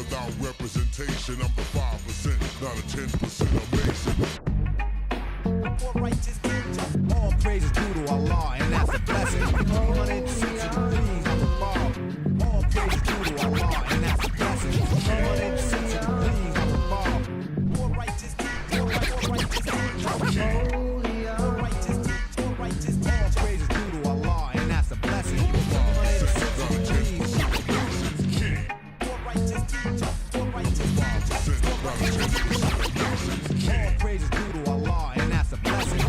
without representation. I'm the 5%, not a 10% amazing. All praises due to Allah, and that's a blessing. 360 degrees on the ball. All praises due to Allah, and that's a blessing. 360 degrees on the ball. More righteous, more righteous, all praises due to Allah, and that's a blessing. 360 degrees. More righteous, more righteous, all praises due to Allah, and that's a blessing.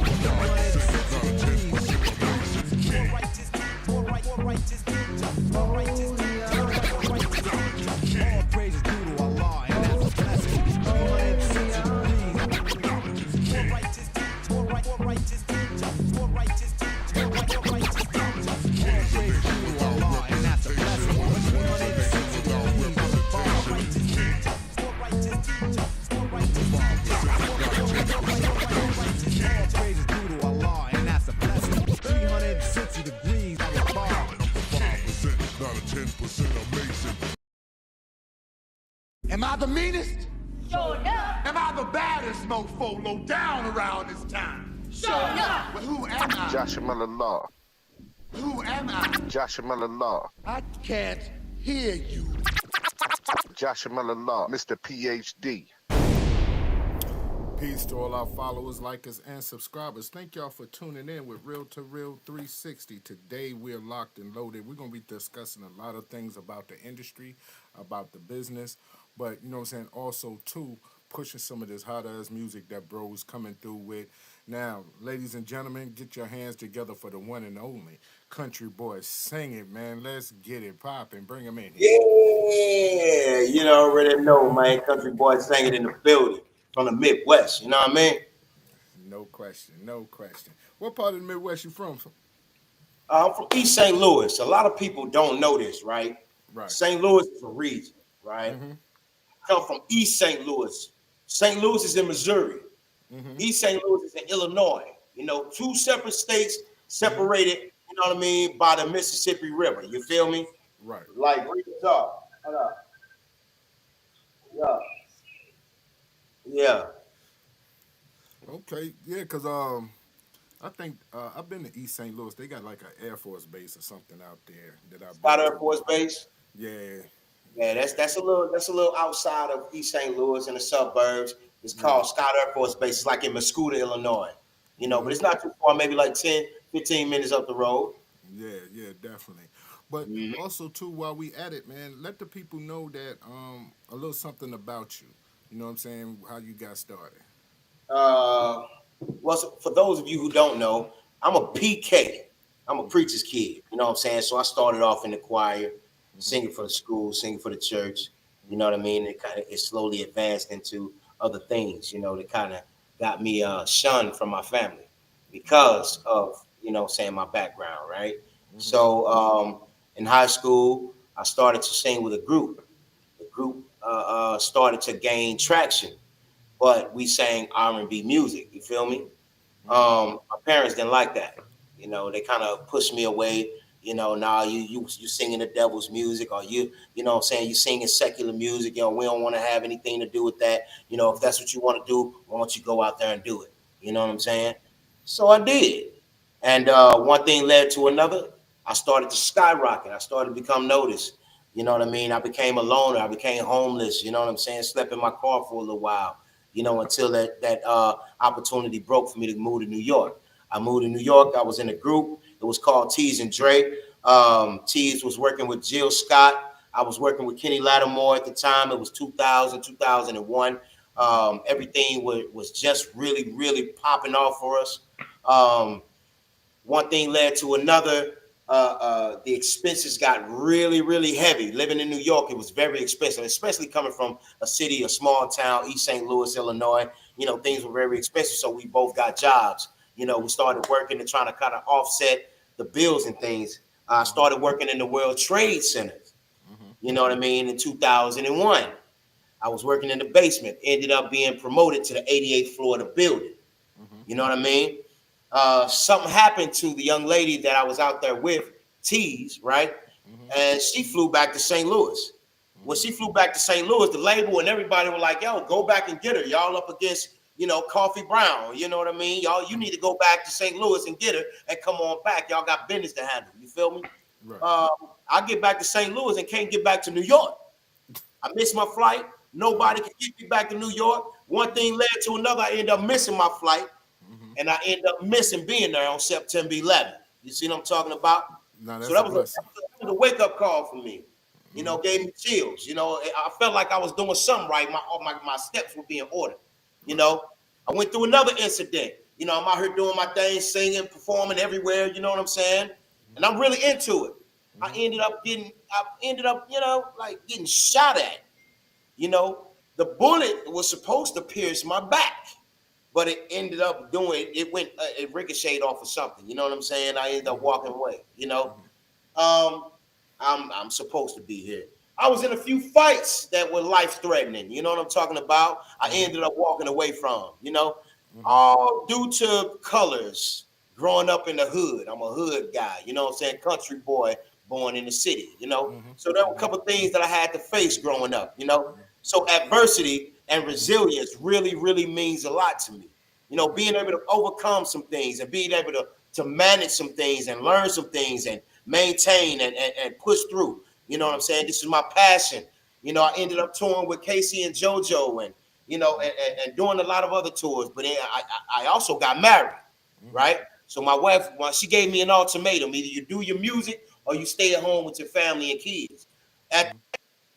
Am I the meanest? Sure enough. Am I the baddest mofo low down around this time? Sure enough. But who am I? Joshua Law. Who am I? Joshua Law. I can't hear you. Joshua Law, Mr. PhD. Peace to all our followers, likers, and subscribers. Thank y'all for tuning in with Real2reel360. Today we're locked and loaded. We're going to be discussing a lot of things about the industry, about the business, but you know what I'm saying, also too, pushing some of this hot-ass music that bro's coming through with. Now, ladies and gentlemen, get your hands together for the one and only Country Boy. Sing it, man. Let's get it popping. Bring him in here. Yeah, you already know, man. Country Boy sang it in the building from the Midwest. You know what I mean? No question, no question. What part of the Midwest you from? I'm from East St. Louis. A lot of people don't know this, right? Right. St. Louis is a region, right? Mm-hmm. I come from East St. Louis. St. Louis is in Missouri. Mm-hmm. East St. Louis is in Illinois. You know, two separate states separated, you know what I mean, by the Mississippi River. You feel me? Right. Like, read the talk. Hold up. Yeah. Yeah. Okay. Yeah, because I think I've been to East St. Louis. They got like an Air Force base or something out there that I've Scott Air Force Base. Yeah. Yeah, that's a little outside of East St. Louis in the suburbs. It's called Scott Air Force Base. It's like in Mascoutah, Illinois. You know, but it's not too far, maybe like 10, 15 minutes up the road. Yeah, definitely. But also too, while we at it, man, let the people know that a little something about you. You know what I'm saying? How you got started. Well, so for those of you who don't know, I'm a PK. I'm a preacher's kid. You know what I'm saying? So I started off in the choir, singing for the school, singing for the church. You know what I mean? It slowly advanced into other things. You know, that kind of got me shunned from my family because of, you know, saying my background, right? So in high school, I started to sing with a group. The group started to gain traction, but we sang R&B music. You feel me? My parents didn't like that. You know, they kind of pushed me away. You know, now you singing the devil's music, or you know what I'm saying, you singing secular music. You know, we don't want to have anything to do with that. You know, if that's what you want to do, why don't you go out there and do it? You know what I'm saying? So I did. And one thing led to another. I started to skyrocket. I started to become noticed. You know what I mean? I became a loner. I became homeless. You know what I'm saying? Slept in my car for a little while, you know, until that opportunity broke for me to move to New York. I moved to New York. I was in a group. It was called Tees and Dre. Tees was working with Jill Scott. I was working with Kenny Lattimore at the time. It was 2000, 2001. Everything was just really, really popping off for us. One thing led to another. The expenses got really, really heavy. Living in New York, it was very expensive, especially coming from a city, a small town, East St. Louis, Illinois. You know, things were very expensive, so we both got jobs. You know, we started working and trying to kind of offset the bills and things. I started working in the World Trade Center, you know what I mean, in 2001. I was working in the basement, ended up being promoted to the 88th floor of the building. You know what I mean? Something happened to the young lady that I was out there with, Tees, right? And she flew back to St. Louis. When she flew back to St. Louis, the label and everybody were like, yo, go back and get her. Y'all up against, Coffee Brown. You know what I mean? Y'all, you need to go back to St. Louis and get her and come on back. Y'all got business to handle. You feel me? Right. I get back to St. Louis and can't get back to New York. I missed my flight. Nobody can get me back to New York. One thing led to another. I end up missing my flight, and I end up missing being there on September 11th. You see what I'm talking about? No, that's So that a was blessing. a wake-up call for me. Gave me chills. I felt like I was doing something right. My steps were being ordered. I went through another incident. I'm out here doing my thing, singing, performing everywhere. You know what I'm saying? And I'm really into it. I ended up, like getting shot at. The bullet was supposed to pierce my back, but it ended up it ricocheted off of something. You know what I'm saying? I ended up walking away. I'm supposed to be here. I was in a few fights that were life-threatening. You know what I'm talking about? I ended up walking away from, all due to colors. Growing up in the hood, I'm a hood guy. You know what I'm saying? Country boy born in the city. So there were a couple of things that I had to face growing up. So adversity and resilience really, really means a lot to me. Being able to overcome some things and being able to manage some things and learn some things and maintain and push through. You know what I'm saying? This is my passion. I ended up touring with Casey and JoJo and, and doing a lot of other tours. But then I also got married, right? So my wife, she gave me an ultimatum. Either you do your music or you stay at home with your family and kids. At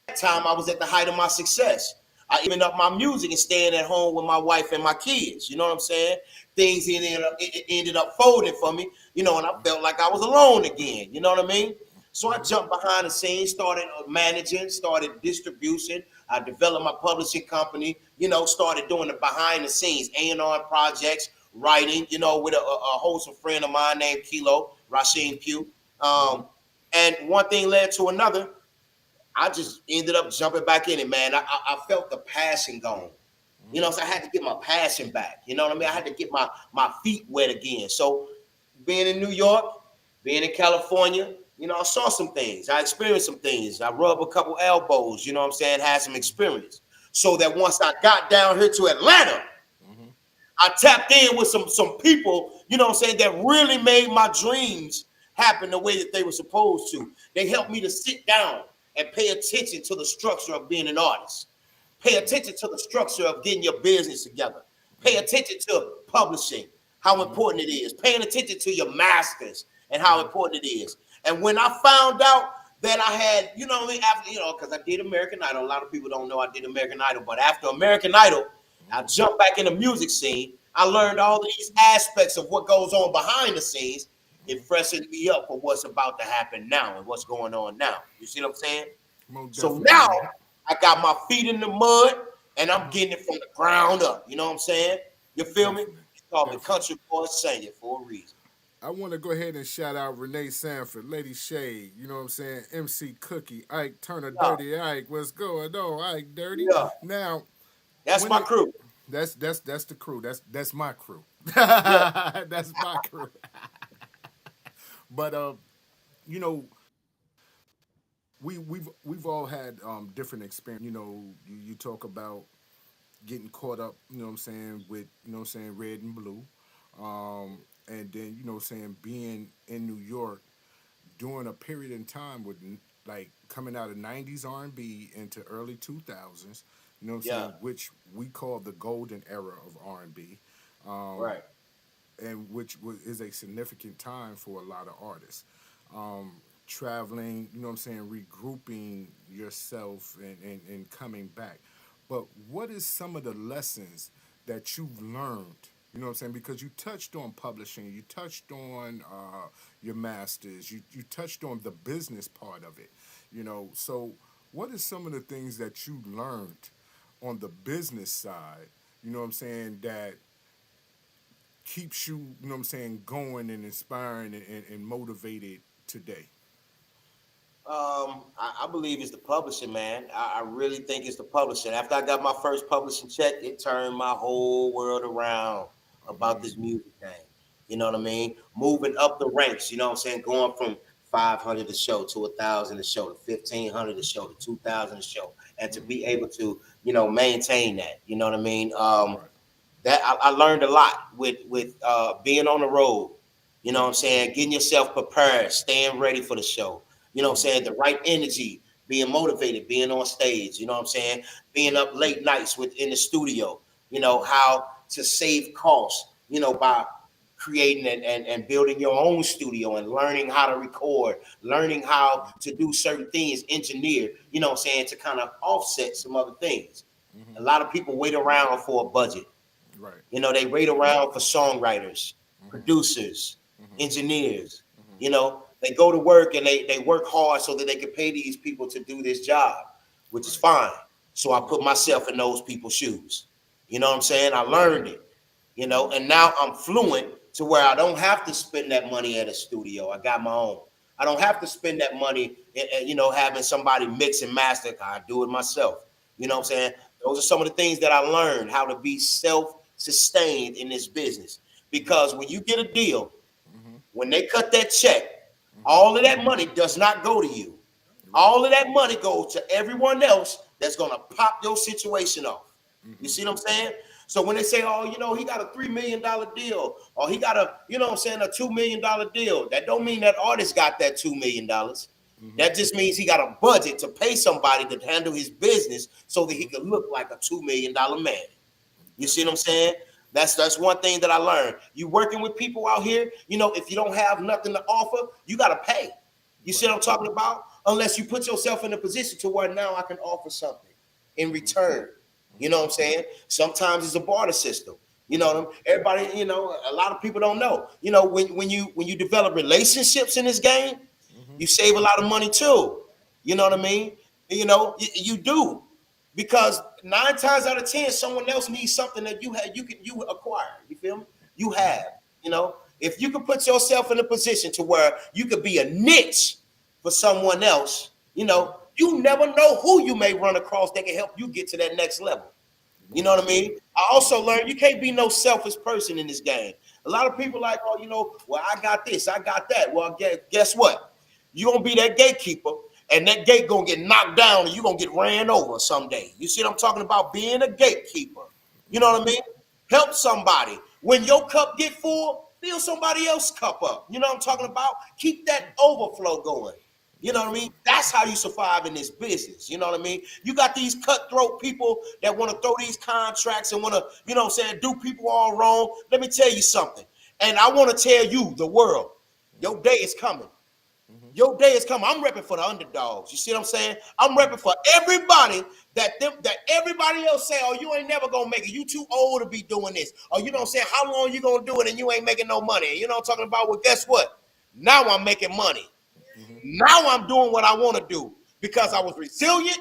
that time, I was at the height of my success. I even up my music and staying at home with my wife and my kids. You know what I'm saying? Things ended up folding for me, and I felt like I was alone again. You know what I mean? So I jumped behind the scenes, started managing, started distribution. I developed my publishing company, started doing the behind the scenes, A&R projects, writing, with a wholesome friend of mine named Kilo, Rasheen Pugh. And one thing led to another. I just ended up jumping back in it, man. I felt the passion gone. So I had to get my passion back. You know what I mean? I had to get my feet wet again. So being in New York, being in California, I saw some things. I experienced some things. I rubbed a couple elbows, you know what I'm saying? Had some experience. So that once I got down here to Atlanta, I tapped in with some people, you know what I'm saying, that really made my dreams happen the way that they were supposed to. They helped me to sit down and pay attention to the structure of being an artist. Pay attention to the structure of getting your business together. Pay attention to publishing, how important it is. Paying attention to your masters and how important it is. And when I found out that I had, after, because I did American Idol. A lot of people don't know I did American Idol. But after American Idol, I jumped back in the music scene. I learned all of these aspects of what goes on behind the scenes. It freshened me up for what's about to happen now and what's going on now. You see what I'm saying? So now I got my feet in the mud and I'm getting it from the ground up. You know what I'm saying? You feel me? It's called the Country Boy Singing for a reason. I want to go ahead and shout out Renee Sanford, Lady Shade, you know what I'm saying? MC Cookie, Ike Turner, Dirty Ike. What's going on, Ike Dirty? Yeah. Now, that's my crew. That's the crew. That's my crew. That's my crew. But we've all had different experience. You talk about getting caught up, with red and blue. And then, being in New York during a period in time with like coming out of 90s R&B into early 2000s, which we call the golden era of R&B. Right. And which is a significant time for a lot of artists. Traveling, regrouping yourself and coming back. But what is some of the lessons that you've learned? You know what I'm saying? Because you touched on publishing, you touched on your masters, you touched on the business part of it. So what are some of the things that you learned on the business side, that keeps you, going and inspiring and motivated today? I believe it's the publishing, man. I really think it's the publishing. After I got my first publishing check, it turned my whole world around about this music thing. You know what I mean? Moving up the ranks, going from 500 a show to 1,000 a show to 1,500 a show to 2,000 a show, and to be able to, maintain that. You know what I mean? Right. That I learned a lot with being on the road. You know what I'm saying? Getting yourself prepared, staying ready for the show. You know what I'm saying? The right energy, being motivated, being on stage. You know what I'm saying? Being up late nights within the studio. How to save costs. By creating and building your own studio and learning how to record, learning how to do certain things, engineer. You know what I'm saying? To kind of offset some other things. A lot of people wait around for a budget. Right. They wait around for songwriters, producers, Mm-hmm. engineers. They go to work and they work hard so that they can pay these people to do this job, which is Right. fine. So I put myself in those people's shoes. You know what I'm saying? I learned it, and now I'm fluent to where I don't have to spend that money at a studio. I got my own. I don't have to spend that money, having somebody mix and master. I do it myself. You know what I'm saying? Those are some of the things that I learned, how to be self-sustained in this business. Because when you get a deal, Mm-hmm. when they cut that check, Mm-hmm. all of that money does not go to you. Right. All of that money goes to everyone else that's gonna pop your situation off. You Mm-hmm. see what I'm saying? So when they say, oh, he got a $3 million deal, or he got a, a $2 million deal, that don't mean that artist got that $2 million. Mm-hmm. That just means he got a budget to pay somebody to handle his business so that he can look like a $2 million man. You see what I'm saying? That's one thing that I learned. You working with people out here, if you don't have nothing to offer, you got to pay. You see what I'm talking about? Unless you put yourself in a position to where now I can offer something in return. You know what I'm saying? Sometimes it's a barter system. Everybody, a lot of people don't know. When you develop relationships in this game, Mm-hmm. you save a lot of money too. You know what I mean? You do, because 9 times out of 10, someone else needs something that you acquire. You feel me? You have. If you can put yourself in a position to where you could be a niche for someone else, you never know who you may run across that can help you get to that next level. You know what I mean? I also learned you can't be no selfish person in this game. A lot of people like, oh, well, I got this, I got that. Well, guess what? You're going to be that gatekeeper, and that gate going to get knocked down, and you're going to get ran over someday. You see what I'm talking about? Being a gatekeeper. You know what I mean? Help somebody. When your cup get full, fill somebody else's cup up. You know what I'm talking about? Keep that overflow going. You know what I mean? That's how you survive in this business. You know what I mean? You got these cutthroat people that want to throw these contracts and want to, do people all wrong. Let me tell you something. And I want to tell you, the world, your day is coming. Your day is coming. I'm repping for the underdogs. You see what I'm saying? I'm repping for everybody that everybody else say, oh, you ain't never gonna make it. You too old to be doing this. Or you know what I'm saying? How long you gonna do it and you ain't making no money? You know what I'm talking about? Well, guess what? Now I'm making money. Mm-hmm. Now I'm doing what I want to do because I was resilient.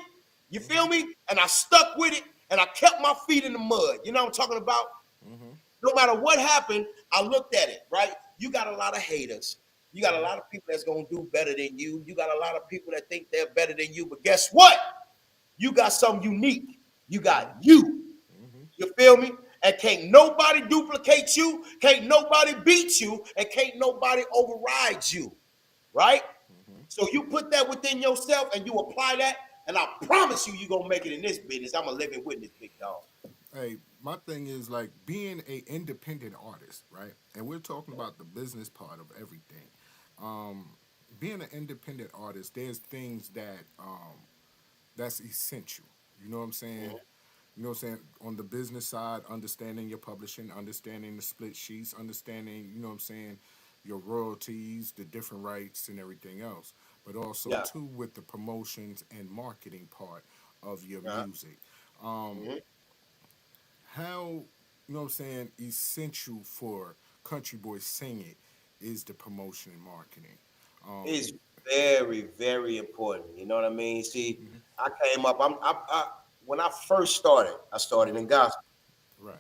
You feel me? And I stuck with it and I kept my feet in the mud. You know what I'm talking about? Mm-hmm. No matter what happened, I looked at it, right? You got a lot of haters. You got a lot of people that's going to do better than you. You got a lot of people that think they're better than you. But guess what? You got something unique. You got you. Mm-hmm. You feel me? And can't nobody duplicate you. Can't nobody beat you. And can't nobody override you. Right? Mm-hmm. So you put that within yourself and you apply that. And I promise you're going to make it in this business. I'm a living witness, big dog. Hey, my thing is like being an independent artist, right? And we're talking about the business part of everything. Being an independent artist, there's things that that's essential. You know what I'm saying? You know what I'm saying? On the business side, understanding your publishing, understanding the split sheets, understanding, you know what I'm saying, your royalties, the different rights and everything else. But also Yeah. too with the promotions and marketing part of your Yeah. music. Mm-hmm. How, you know what I'm saying, essential for Country Boy Sing It is the promotion and marketing. Um, It's very, very important. You know what I mean? See, mhm. I came up. When I first started, I started in gospel. Right,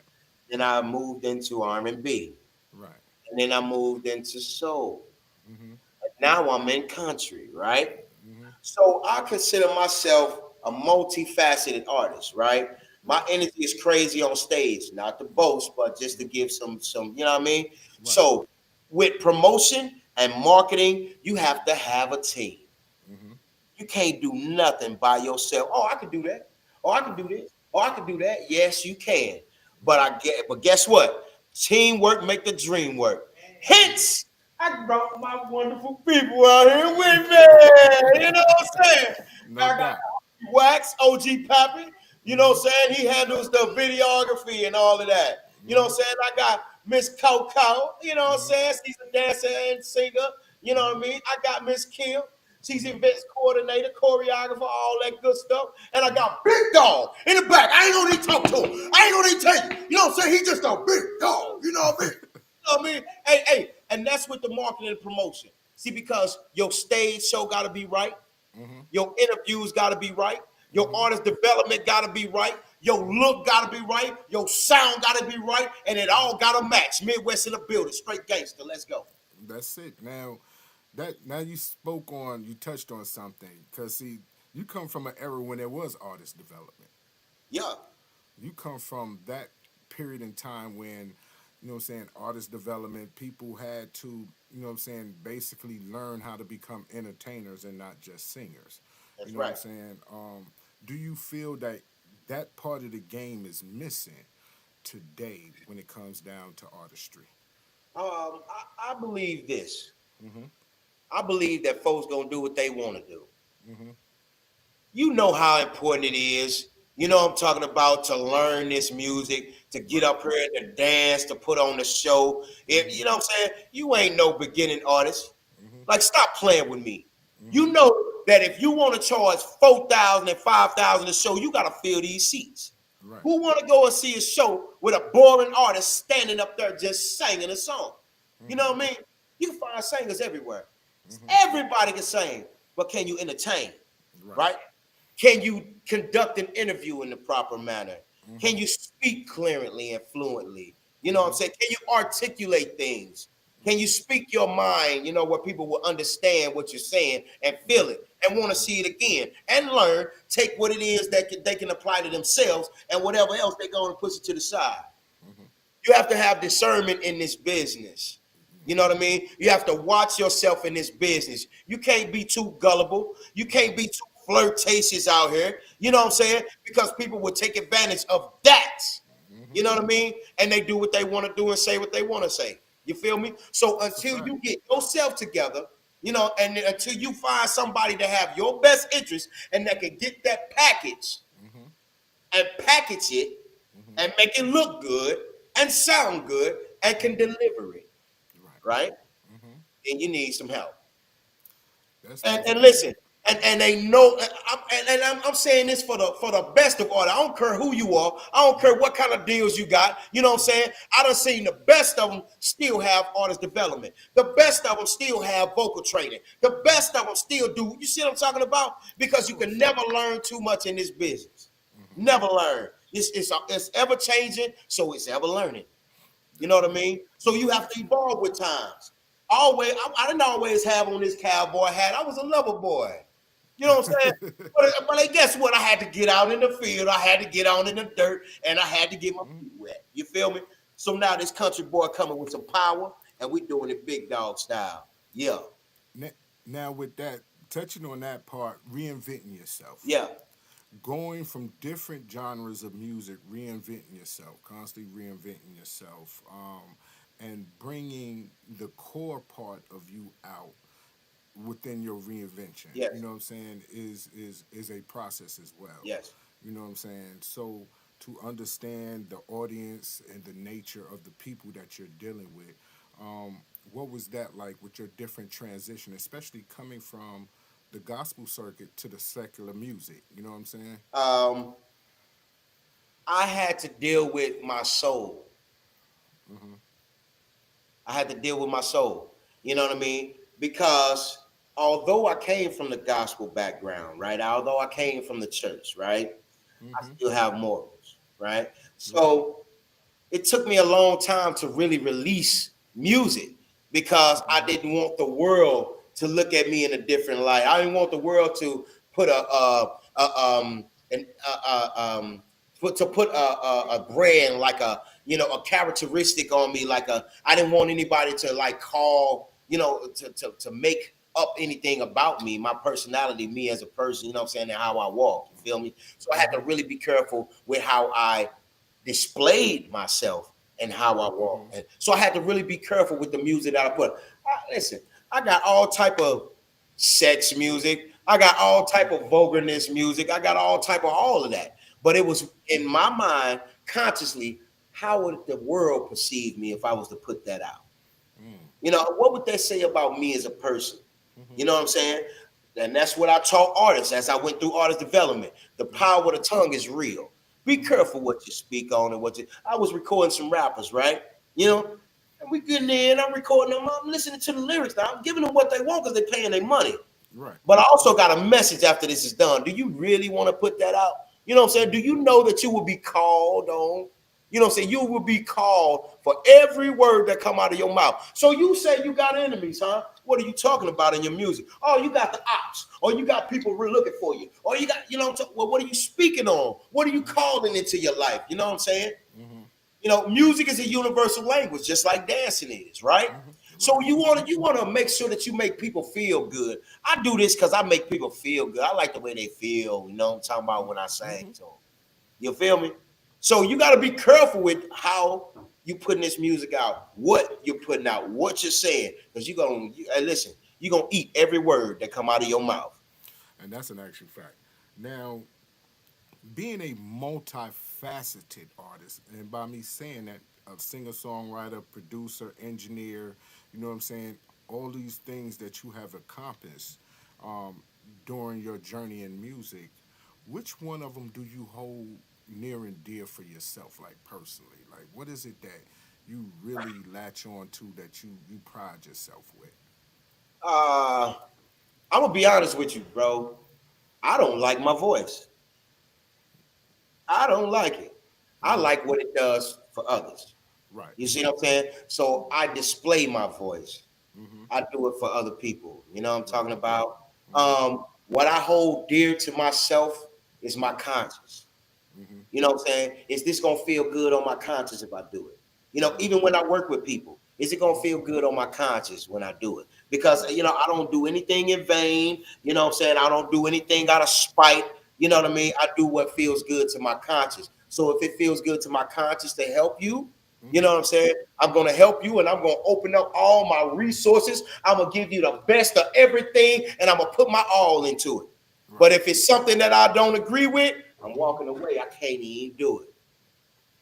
Then I moved into R&B, right. and then I moved into soul. Mm-hmm, And now I'm in country, right? mm-hmm, So I consider myself a multifaceted artist, right? My right, energy is crazy on stage, not to boast, but just to give some, you know what I mean? right. So with promotion, And marketing, you have to have a team. Mm-hmm. You can't do nothing by yourself. Oh, I can do that. Oh, I can do this. Oh, I can do that. Yes, you can. But guess what? Teamwork make the dream work. Hence, I brought my wonderful people out here with me. You know what I'm saying? No I got doubt. Wax, OG Pappy. You know Mm-hmm. what I'm saying? He handles the videography and all of that. You know what Mm-hmm. I'm saying? I got Miss Coco. You know what I'm Mm-hmm. saying? She's a dancer and singer. You know what I Mm-hmm. mean? I got Miss Kim. She's events coordinator, choreographer, all that good stuff. And I got Big Dog in the back. I ain't gonna need to talk to him. I ain't gonna need to tell you. You know what I'm saying? He's just a big dog. You know what I mean? You know what I mean? Hey, and that's with the marketing and promotion. See, because your stage show gotta be right, Mm-hmm. your interviews gotta be right, your Mm-hmm. artist development gotta be right, your look gotta be right, your sound gotta be right, and it all gotta match. Midwest in the building, straight gangster. Let's go. That's it. Now you spoke on, you touched on something, because see, you come from an era when there was artist development. Yeah. You come from that period in time when, you know what I'm saying, artist development, people had to, you know what I'm saying, basically learn how to become entertainers and not just singers. You That's know what I'm right. saying? Do you feel that that part of the game is missing today when it comes down to artistry? I believe this. Mm-hmm. I believe that folks gonna do what they want to do. Mm-hmm. You know how important it is. You know what I'm talking about, to learn this music, to get Right. up here and to dance, to put on the show. If Mm-hmm. you know what I'm saying, you ain't no beginning artist. Mm-hmm. Like, stop playing with me. Mm-hmm. You know that if you want to charge 4,000 and 5,000 a show, you gotta fill these seats. Right. Who want to go and see a show with a boring artist standing up there just singing a song? You Mm-hmm. know what I mean? You can find singers everywhere. Mm-hmm. Everybody can sing, but can you entertain? Right. Right? Can you conduct an interview in the proper manner? Mm-hmm. Can you speak clearly and fluently? You know what I'm Mm-hmm. saying? Can you articulate things? Can you speak your mind, where people will understand what you're saying and feel it and want to see it again and learn, take what it is that they can apply to themselves, and whatever else they're going to push it to the side. Mm-hmm. You have to have discernment in this business. You know what I mean? You have to watch yourself in this business. You can't be too gullible. You can't be too flirtatious out here. You know what I'm saying? Because people will take advantage of that. You Mm-hmm. know what I mean? And they do what they want to do and say what they want to say. You feel me? So That's a until fact. you get yourself together, and until you find somebody to have your best interest and that can get that package Mm-hmm. and package it Mm-hmm. and make it look good and sound good and can deliver it, Right. right? Mm-hmm. Then you need some help. And, That's and listen, and they know, I'm saying this for the best of all. I don't care who you are. I don't care what kind of deals you got. You know what I'm saying? I done seen the best of them still have artist development. The best of them still have vocal training. The best of them still do. You see what I'm talking about? of Because you can course. never learn too much in this business. Mm-hmm. Never learn. It's ever changing, so it's ever learning. You know what I mean? So you That's have it. to evolve with times. Always, I didn't always have on this cowboy hat. I was a lover boy. You know what I'm saying? But guess what? I had to get out in the field. I had to get on in the dirt, and I had to get my Mhm. feet wet. You feel me? So now this country boy coming with some power, and we doing it big dog style. Yeah, Na- Now, with that, touching on that part, reinventing yourself, yeah, going from different genres of music, reinventing yourself, constantly reinventing yourself, and bringing the core part of you out within your reinvention. You yes, know what I'm saying? Is a process as well. yes. You know what I'm saying? So to understand the audience and the nature of the people that you're dealing with, what was that like with your different transition, especially coming from the gospel circuit to the secular music? You know what I'm saying? Um, I had to deal with my soul. Mm-hmm. I had to deal with my soul. You know what I mean? Because although I came from the gospel background, right? Although I came from the church, right? I Mm-hmm. still have morals, right? Right. So it took me a long time to really release music because I Mm-hmm. didn't want the world to look at me in a different light. I didn't want the world to put an to put a brand, like a characteristic on me, like a I didn't want anybody to like call to make up anything about me, my personality, me as a person, you know what I'm saying, and how I walk. You feel me? So I had to really be careful with how I displayed myself and how I walk. And so I had to really be careful with the music that I put. Listen, I got all type of sex music. I got all type of vulgarness music. I got all type of all of that. But it was in my mind consciously, how would the world perceive me if I was to put that out? What would they say about me as a person? You know what I'm saying? And that's what I taught artists as I went through artist development. The power of the tongue is real. Be careful what you speak on and I was recording some rappers, right? And we getting in, I'm recording them, I'm listening to the lyrics now. I'm giving them what they want because they're paying their money. Right. But I also got a message after this is done. Do you really want to put that out? You know what I'm saying? Do you know that you will be called on? You know what I'm saying? You will be called for every word that come out of your mouth. So you say you got enemies, huh? What are you talking about in your music? Oh, you got the ops, or you got people looking for you, or you got, well, what are you speaking on? What are you calling into your life? You know what I'm saying? Music is a universal language, just like dancing is, right? So you want to make sure that you make people feel good. I do this because I make people feel good. I like the way they feel. You know what I'm talking about when I sing. So you feel me? So you got to be careful with how you putting this music out, what you're putting out, what you're saying, because you're gonna eat every word that come out of your mouth. And that's an actual fact. Now, being a multifaceted artist, and by me saying that, a singer-songwriter, producer, engineer, you know what I'm saying, all these things that you have accomplished during your journey in music, which one of them do you hold near and dear for yourself, like personally? Like, what is it that you really latch on to that you pride yourself with? I'm gonna be honest with you, bro. I don't like my voice. I don't like it. I like what it does for others. Right. You see what I'm saying? So I display my voice. I do it for other people. You know what I'm talking about? What I hold dear to myself is my conscience. You know what I'm saying? Is this gonna feel good on my conscience if I do it? Even when I work with people, is it gonna feel good on my conscience when I do it? Because I don't do anything in vain. You know what I'm saying? I don't do anything out of spite. You know what I mean? I do what feels good to my conscience. So if it feels good to my conscience to help you, you know what I'm saying? I'm going to help you, and I'm going to open up all my resources. I'm going to give you the best of everything, and I'm going to put my all into it. Right. But if it's something that I don't agree with, I'm walking away. I can't even do it.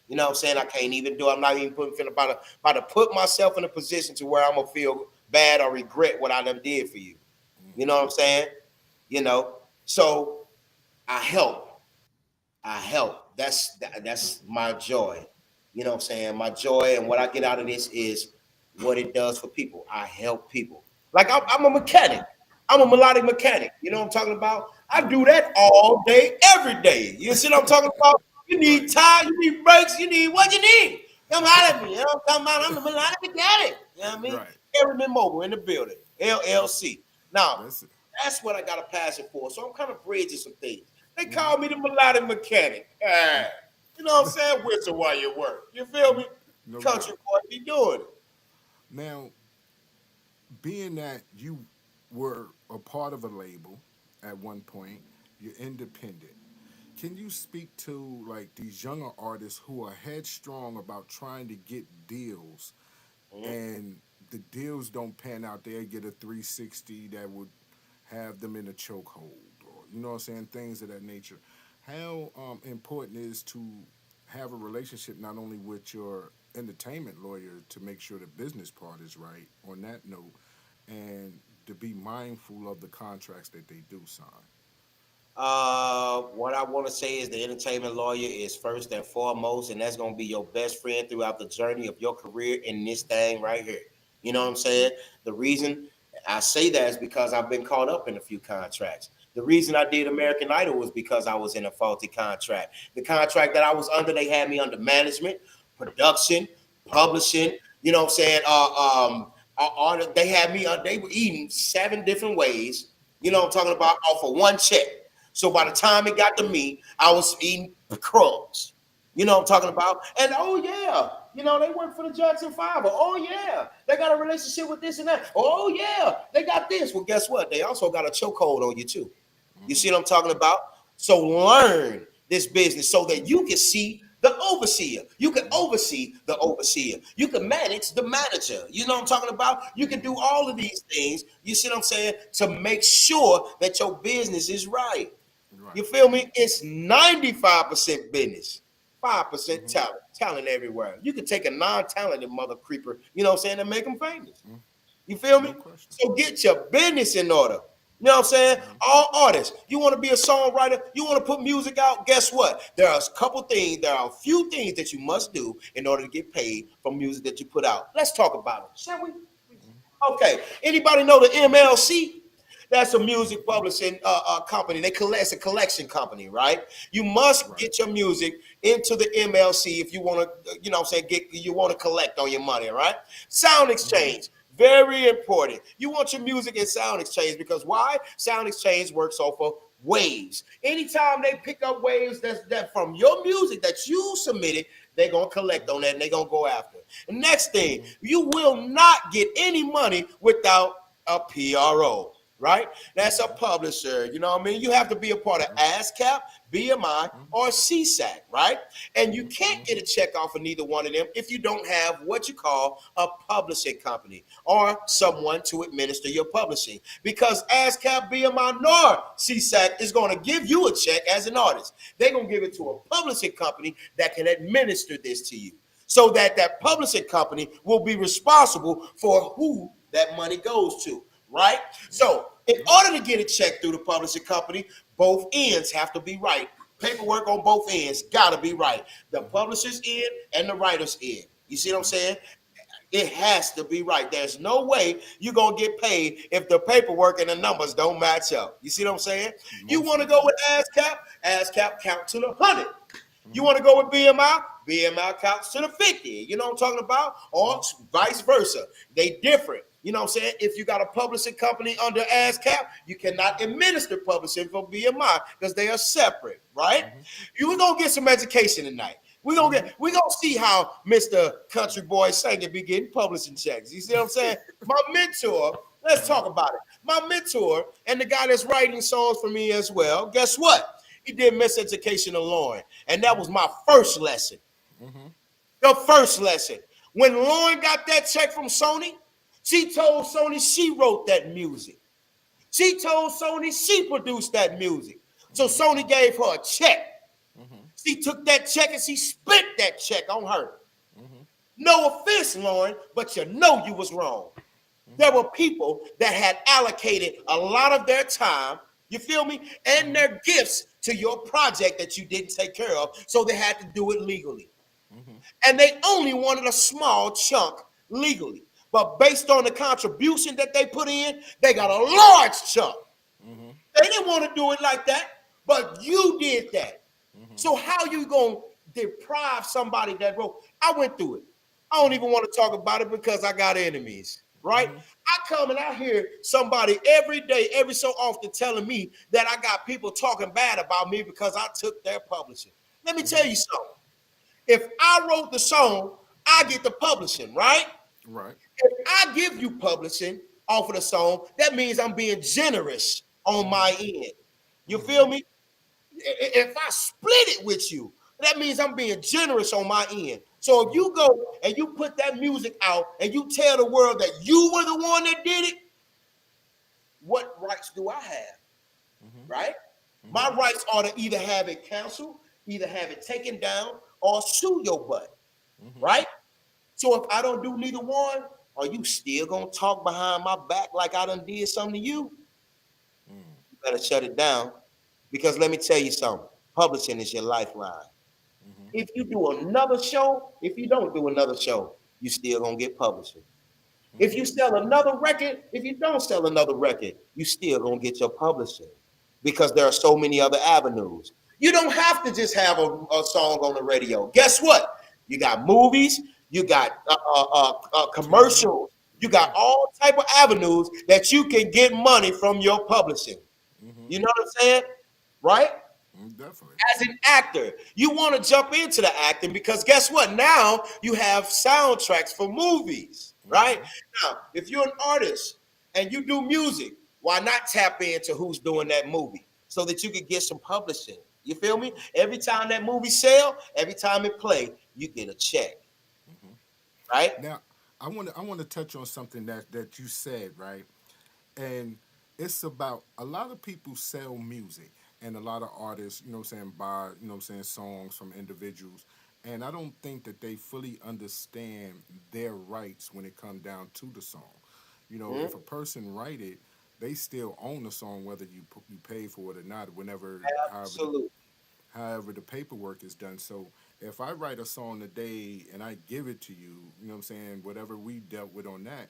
You know what I'm saying? I can't even do it. I'm not even about to put myself in a position to where I'm going to feel bad or regret what I done did for you. You know what I'm saying? So I help. That's my joy. You know what I'm saying? My joy and what I get out of this is what it does for people. I help people. Like I'm a mechanic. I'm a melodic mechanic. You know what I'm talking about? I do that all day, every day. You see what I'm talking about? You need tires, you need brakes, you need what you need. Come out at me. You know what I'm talking about? I'm a melodic mechanic. You know what I mean? Perryman Mobile in the building. LLC. Now, that's what I got a passion for. So I'm kind of bridging some things. They call me the melodic mechanic. You know what I'm saying? Whistle while you work. You feel me? No country boy, be doing it. Now, being that you were a part of a label at one point, you're independent. Can you speak to like these younger artists who are headstrong about trying to get deals, and the deals don't pan out? They get a 360 that would have them in a chokehold, or you know what I'm saying, things of that nature. How important is to have a relationship not only with your entertainment lawyer to make sure the business part is right on that note, and to be mindful of the contracts that they do sign? What I want to say is the entertainment lawyer is first and foremost, and that's going to be your best friend throughout the journey of your career in this thing right here. You know what I'm saying? The reason I say that is because I've been caught up in a few contracts. The reason I did American Idol was because I was in a faulty contract. The contract that I was under, they had me under management, production, publishing. You know what I'm saying? They had me. They were eating 7 different ways. You know what I'm talking about? Off of one check. So by the time it got to me, I was eating crumbs. You know what I'm talking about? And oh yeah, You know, they work for the Jackson Five. Oh yeah, they got a relationship with this and that. Oh yeah, they got this. Well, guess what? They also got a chokehold on you too. You see what I'm talking about? So learn this business so that you can see the overseer. You can oversee the overseer. You can manage the manager. You know what I'm talking about? You can do all of these things. You see what I'm saying? To make sure that your business is right. You feel me? It's 95% business, 5% talent. Talent everywhere. You can take a non-talented mother creeper, you know what I'm saying, and make them famous. You feel me? So get your business in order. You know what I'm saying? All artists, you want to be a songwriter, you want to put music out, guess what? There are a couple things, there are a few things that you must do in order to get paid from music that you put out. Let's talk about it, shall we? Okay, anybody know the MLC? That's a music publishing company. It's a collection company, right? You must get your music into the MLC if you want to, you know what I'm saying, you want to collect on your money, right? Sound exchange. Very important. You want your music in Sound Exchange because why? Sound Exchange works off of waves. Anytime they pick up waves that from your music that you submitted, they're going to collect on that and they're going to go after it. The next thing, you will not get any money without a PRO. Right? That's a publisher. You know what I mean? You have to be a part of ASCAP, BMI, or CSAC, right? And you can't get a check off of neither one of them if you don't have what you call a publishing company or someone to administer your publishing. Because ASCAP, BMI, nor CSAC is going to give you a check as an artist. They're going to give it to a publishing company that can administer this to you. So that publishing company will be responsible for who that money goes to. Right? So in order to get a check through the publishing company, both ends have to be right. Paperwork on both ends got to be right. The publisher's end and the writer's end. You see what I'm saying? It has to be right. There's no way you're going to get paid if the paperwork and the numbers don't match up. You see what I'm saying? You want to go with ASCAP? ASCAP count to the 100. You want to go with BMI? BMI counts to the 50. You know what I'm talking about? Or vice versa. They different. You know what I'm saying? If you got a publishing company under ASCAP, you cannot administer publishing for BMI because they are separate, right? We're going to get some education tonight. We're gonna see how Mr. Country Boy Singing be getting publishing checks. You see what I'm saying? My mentor, let's talk about it. My mentor and the guy that's writing songs for me as well, guess what? He did Miseducation of Lauren. And that was my first lesson. The first lesson. When Lauren got that check from Sony, she told Sony she wrote that music. She told Sony she produced that music. So Sony gave her a check. She took that check and she spent that check on her. No offense, Lauren, but you know you was wrong. There were people that had allocated a lot of their time, you feel me, and their gifts to your project that you didn't take care of, so they had to do it legally. And they only wanted a small chunk legally. But based on the contribution that they put in, they got a large chunk. They didn't want to do it like that, but you did that. So how you going to deprive somebody that wrote? I went through it. I don't even want to talk about it because I got enemies, right? I come and I hear somebody every day, every so often telling me that I got people talking bad about me because I took their publishing. Let me tell you something. If I wrote the song, I get the publishing, right? Right. If I give you publishing off of the song, that means I'm being generous on my end. You feel me? If I split it with you, that means I'm being generous on my end. So if you go and you put that music out and you tell the world that you were the one that did it, what rights do I have? Right? My rights are to either have it canceled, either have it taken down, or sue your butt. Right? So if I don't do neither one, are you still gonna talk behind my back like I done did something to you? You better shut it down, because let me tell you something. Publishing is your lifeline. If you do another show, if you don't do another show, you still gonna get publishing. If you sell another record, if you don't sell another record, you still gonna get your publishing, because there are so many other avenues. You don't have to just have a song on the radio. Guess what? You got movies, you got commercials, you got all type of avenues that you can get money from your publishing. You know what I'm saying? Right? Definitely. As an actor, you want to jump into the acting because guess what? Now you have soundtracks for movies, right? Now, if you're an artist and you do music, why not tap into who's doing that movie so that you can get some publishing? You feel me? Every time that movie sell, every time it play, you get a check, right? Now, I want to touch on something that you said, right? And it's about a lot of people sell music and a lot of artists, you know what I'm saying, buy, you know what I'm saying, songs from individuals. And I don't think that they fully understand their rights when it comes down to the song. You know, if a person write it, they still own the song whether you pay for it or not. Whenever Absolutely. however the paperwork is done. So if I write a song today and I give it to you, you know what I'm saying, whatever we dealt with on that,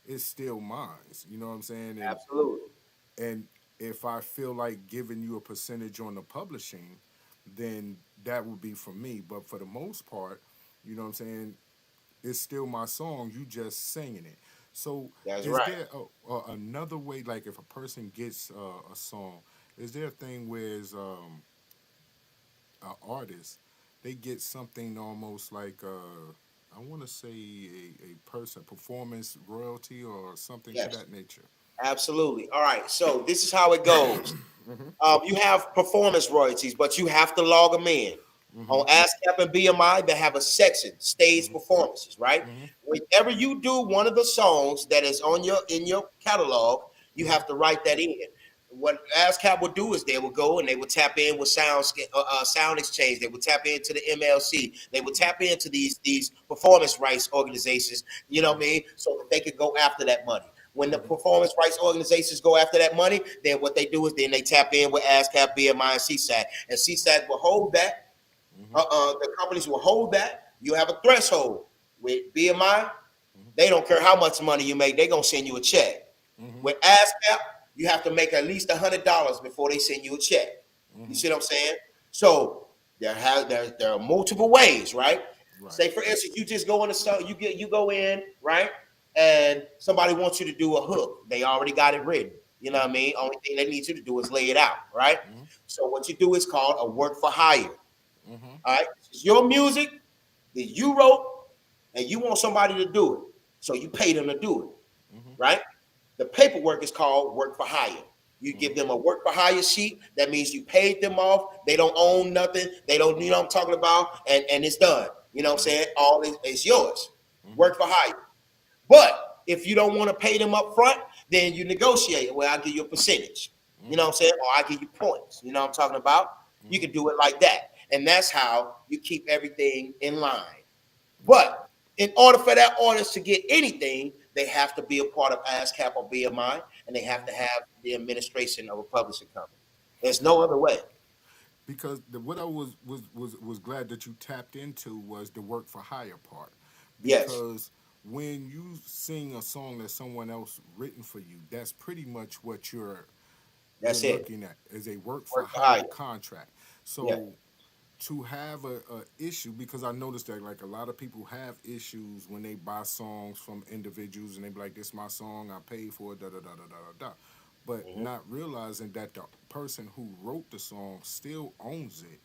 it's still mine. You know what I'm saying? Absolutely. And if I feel like giving you a percentage on the publishing, then that would be for me. But for the most part, you know what I'm saying, it's still my song. You just singing it. So That's is right. there another way, like if a person gets a song, is there a thing where an artist, they get something almost like I want to say a person performance royalty or something to Yes. that nature. Absolutely. All right. So this is how it goes. You have performance royalties, but you have to log them in. On ASCAP and BMI, they have a section, stage performances, right? Whenever you do one of the songs that is on your in your catalog, you have to write that in. What ASCAP will do is they will go and they will tap in with Sound Exchange. They will tap into the MLC. They will tap into these performance rights organizations. You know what I mean? So that they can go after that money. When the performance rights organizations go after that money, then what they do is then they tap in with ASCAP, BMI, and CSAT, and CSAT will hold that. The companies will hold that. You have a threshold with BMI. They don't care how much money you make. They're gonna send you a check. With ASCAP, you have to make at least $100 before they send you a check. You see what I'm saying? So there are multiple ways, right? Right. Say for instance, you just go in the song, you go in, right? And somebody wants you to do a hook. They already got it written. You know what I mean? Only thing they need you to do is lay it out, right? So what you do is called a work for hire. All right, it's your music that you wrote, and you want somebody to do it, so you pay them to do it, right? The paperwork is called work for hire. You give them a work for hire sheet. That means you paid them off. They don't own nothing. They don't, you know what I'm talking about, and it's done. You know what I'm saying? All is yours. Work for hire. But if you don't want to pay them up front, then you negotiate. Well, I'll give you a percentage. You know what I'm saying? Or I'll give you points. You know what I'm talking about? You can do it like that. And that's how you keep everything in line. But in order for that artist to get anything, they have to be a part of ASCAP or BMI, and they have to have the administration of a publishing company. There's no other way. Because what I was glad that you tapped into was the work for hire part. Yes, Because when you sing a song that someone else written for you, that's pretty much what you're that's it. looking at as a work for Work for hire hire. contract. Yeah, So to have a issue, because I noticed that like a lot of people have issues when they buy songs from individuals and they be like, this is my song, I paid for it, da da da da da da da. But not realizing that the person who wrote the song still owns it,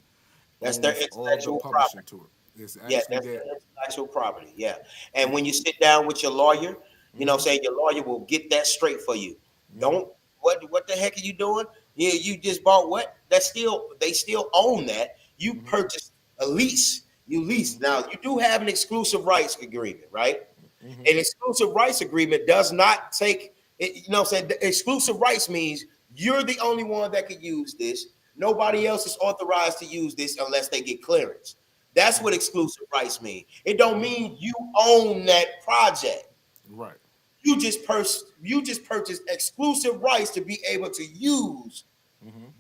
that's their owns all the intellectual publishing property. to it. It's Yeah, actually that's that. their intellectual property. Yeah. And when you sit down with your lawyer, you know what I'm saying, your lawyer will get that straight for you. Don't what the heck are you doing? Yeah, you just bought what? That's still they still own that. You purchased a lease. You lease. Now you do have an exclusive rights agreement, right? An exclusive rights agreement does not take it, you know what I'm saying? The exclusive rights means you're the only one that can use this. Nobody else is authorized to use this unless they get clearance. That's what exclusive rights mean. It don't mean you own that project. Right. You just purchased exclusive rights to be able to use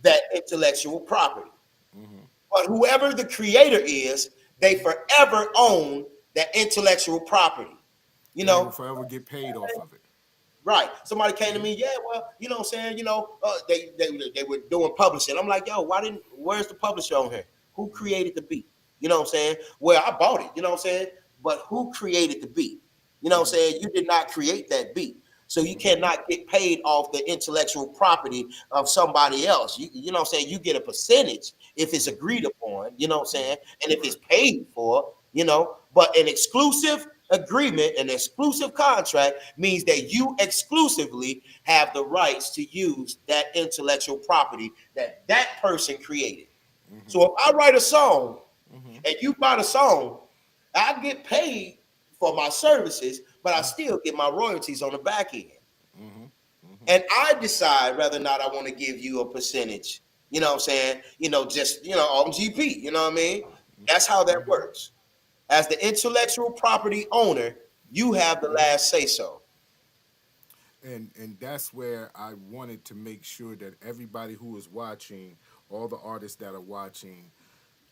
that intellectual property. But whoever the creator is, they forever own that intellectual property. You And they will know, forever get paid off of it. right. Somebody came to me, yeah, well, you know what I'm saying, they were doing publishing. I'm like, yo, where's the publisher on here? Who created the beat? You know what I'm saying? Well, I bought it, you know what I'm saying? But who created the beat? You know what I'm saying? You did not create that beat. So you cannot get paid off the intellectual property of somebody else. You know what I'm saying? You get a percentage if it's agreed upon, you know what I'm saying? And if it's paid for, you know, but an exclusive agreement, an exclusive contract means that you exclusively have the rights to use that intellectual property that that person created. So if I write a song and you buy the song, I get paid for my services, but I still get my royalties on the back end. And I decide whether or not I want to give you a percentage. You know what I'm saying? You know, just, you know, on GP. You know what I mean? That's how that works. As the intellectual property owner, you have the last say so. And that's where I wanted to make sure that everybody who is watching, all the artists that are watching,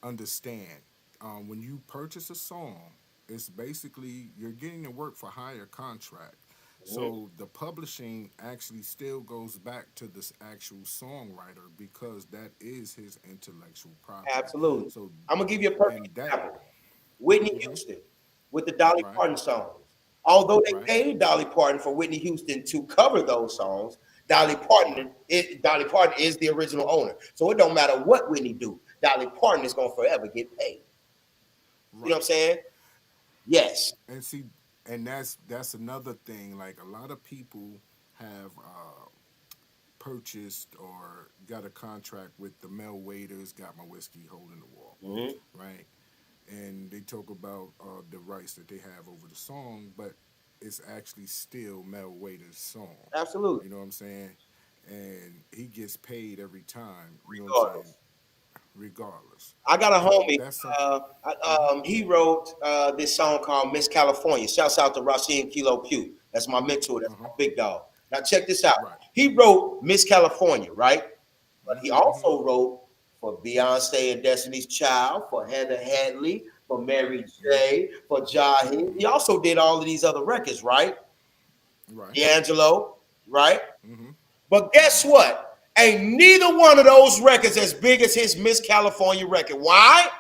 understand. When you purchase a song, it's basically you're getting a work for hire contract. So the publishing actually still goes back to this actual songwriter because that is his intellectual property. Absolutely. So I'm gonna give you a perfect and that example. Whitney Houston with the Dolly right, Parton songs. Although they right, paid Dolly Parton for Whitney Houston to cover those songs, Dolly Parton is the original owner. So it don't matter what Whitney do, Dolly Parton is gonna forever get paid. You know what I'm right. saying? Yes. And see, and that's another thing. Like a lot of people have purchased or got a contract with the Mel Waiters, got my whiskey, holding the wall, Mhm. right? And they talk about the rights that they have over the song, but it's actually still Mel Waiter's song. Absolutely. You know what I'm saying? And he gets paid every time. You know what I'm saying? Regardless. Regardless. I got a So homie. that's something. Hmm. He wrote this song called Miss California. Shouts out to Rasheen Kilo Pugh. That's my mentor. That's Uh-huh. my big dog. Now check this out. Right. He wrote Miss California, right? But he Hmm. also wrote for Beyonce and Destiny's Child, for Heather Hadley, for Mary J, for Jaheim. He also did all of these other records, right? Right. D'Angelo, right? Hmm. But guess what? Ain't neither one of those records as big as his Miss California record. Why?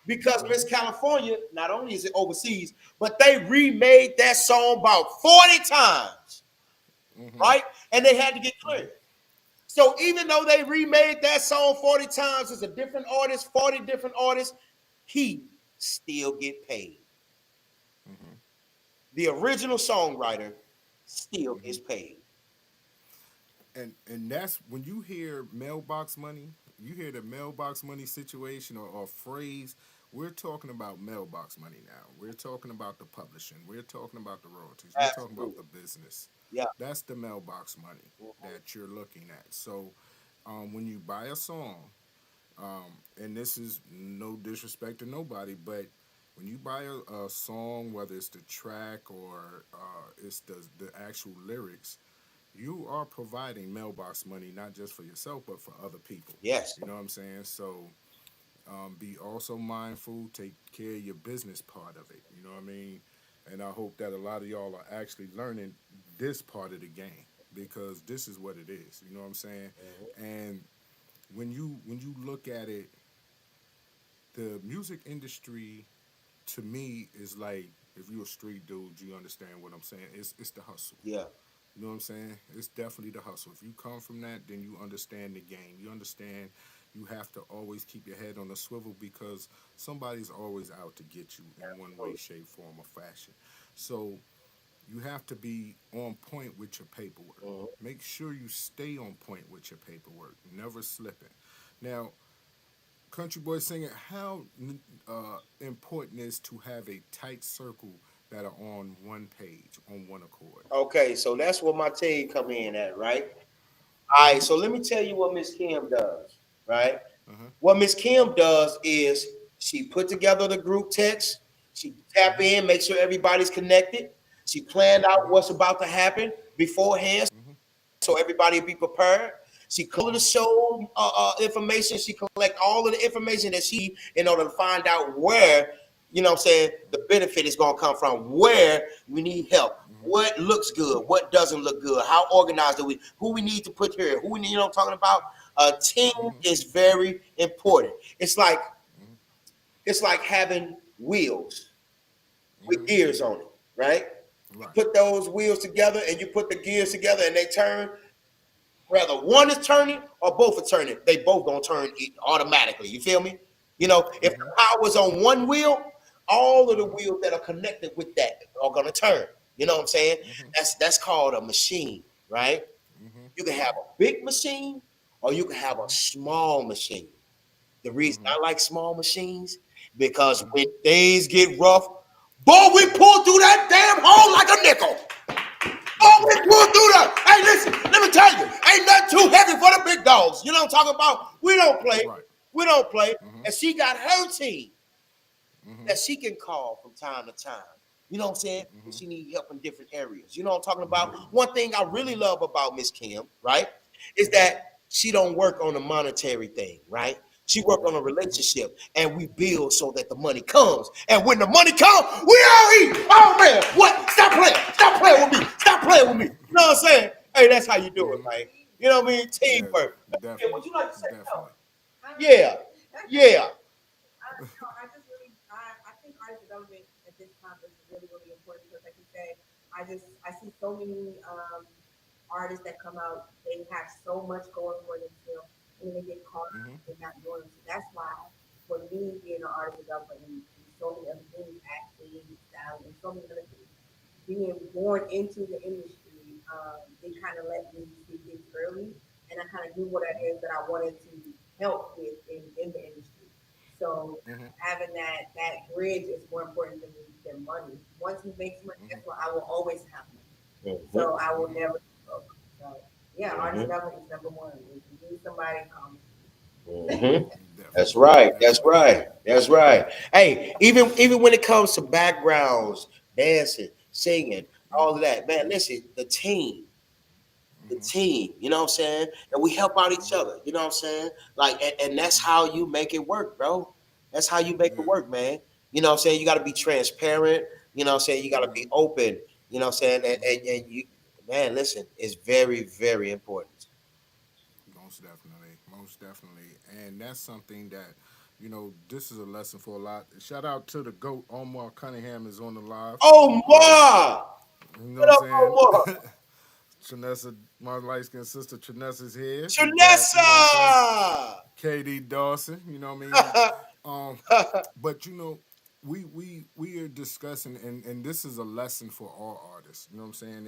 Because Miss California, not only is it overseas, but they remade that song about 40 times, Hmm. right? And they had to get cleared. So even though they remade that song 40 times, it's a different artist, 40 different artists, he still get paid. The original songwriter still gets paid. And that's when you hear mailbox money, you hear the mailbox money situation or phrase. We're talking about mailbox money now. We're talking about the publishing. We're talking about the royalties. We're talking about Absolutely. the business. Yeah. That's the mailbox money that you're looking at. So when you buy a song, and this is no disrespect to nobody, but when you buy a song, whether it's the track or it's the actual lyrics, you are providing mailbox money not just for yourself but for other people. Yes. You know what I'm saying? So be also mindful, take care of your business part of it. You know what I mean? And I hope that a lot of y'all are actually learning this part of the game because this is what it is. You know what I'm saying? And when you look at it, the music industry to me is like if you're a street dude, you understand what I'm saying. It's the hustle. Yeah. You know what I'm saying? It's definitely the hustle. If you come from that, then you understand the game. You understand you have to always keep your head on the swivel because somebody's always out to get you in one way, shape, form, or fashion. So you have to be on point with your paperwork. Make sure you stay on point with your paperwork. Never slipping. Now, country boy singing, how important is to have a tight circle that are on one page, on one accord? Okay, so that's where my team come in at, right? All right, so let me tell you what Miss Kim does, right? Uh-huh. What Miss Kim does is she put together the group text, she tap in, make sure everybody's connected. She planned out what's about to happen beforehand, so everybody will be prepared. She collect the show information. She collect all of the information that she in order to find out where, you know what I'm saying, the benefit is going to come from, where we need help, what looks good, what doesn't look good, how organized are we, who we need to put here, who we need, you know what I'm talking about? A team is very important. It's like having wheels with gears on it, right? You Right. put those wheels together and you put the gears together and they turn. Whether one is turning or both are turning, they both gonna turn automatically. You feel me? You know, if the power's on one wheel, all of the wheels that are connected with that are gonna turn. You know what I'm saying? That's called a machine, right? You can have a big machine or you can have a small machine. The reason I like small machines because when things get rough, boy, we pull through that damn hole like a nickel. Oh, we pull through that. Hey, listen, let me tell you, ain't nothing too heavy for the big dogs. You know what I'm talking about? We don't play. Right. We don't play. And she got her team that she can call from time to time. You know what I'm saying? When she need help in different areas. You know what I'm talking about? One thing I really love about Miss Kim, right, is that she don't work on a monetary thing, right? She work on a relationship, and we build so that the money comes. And when the money comes, we all eat. Oh man, what? Stop playing! Stop playing with me! Stop playing with me! You know what I'm saying? Hey, that's how you do it, man. You know what I mean? Yeah, Teamwork. Yeah, definitely. would you like to say Definitely. something? Yeah, yeah. I just really, I think artist development at this time is really, really important because, like you said, I see so many artists that come out, they have so much going for themselves, and they get caught in not doing it. So that's why, for me, being an artist developer and so many other things, acting, styling, and so many other things, being born into the industry, they kind of let me see things early, and I kind of knew what it is that I wanted to help with in the industry. So having that bridge is more important to me than money. Once he makes money, that's what I will always have money. So I will never be broke. So yeah, artist development is number one. If you need somebody, That's Definitely. right. That's Definitely. right. That's right. Hey, even when it comes to backgrounds, dancing, singing, all of that, man. Listen, the team. You know what I'm saying? And we help out each other. You know what I'm saying? Like, and that's how you make it work, bro. That's how you make it Yeah. work, man. You know what I'm saying? You got to be transparent. You know what I'm saying? You got to be open. You know what I'm saying? And you, man, listen, it's very, very important. Most definitely, most definitely, and that's something that, this is a lesson for a lot. Shout out to the goat Omar Cunningham is on the live. Oh, Um, ma! you know what What I'm up, saying? Omar? Tranessa, my light skinned sister Tranessa's here. We got, Janessa! KD Dawson. You know what I mean? Um, but we are discussing, and this is a lesson for all artists. You know what I'm saying?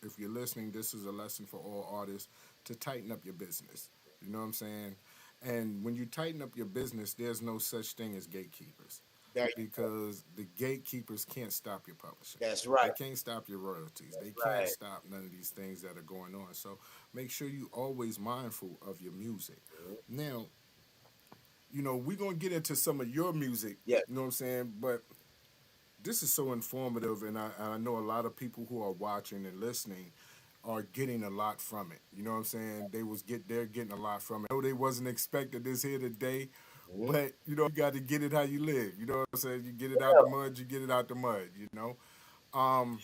If you're listening, this is a lesson for all artists to tighten up your business. You know what I'm saying? And when you tighten up your business, there's no such thing as gatekeepers, There you go. because the gatekeepers can't stop your publishing. That's They right. can't stop your royalties. They can't Right. stop none of these things that are going on. So make sure you always mindful of your music. Now, we're gonna get into some of your music, Yeah. you know what I'm saying? But this is so informative, and I know a lot of people who are watching and listening are getting a lot from it. You know what I'm saying? They're getting a lot from it. I know they wasn't expecting this here today, but you got to get it how you live. You know what I'm saying? You get it out the mud, you get it out the mud, you know?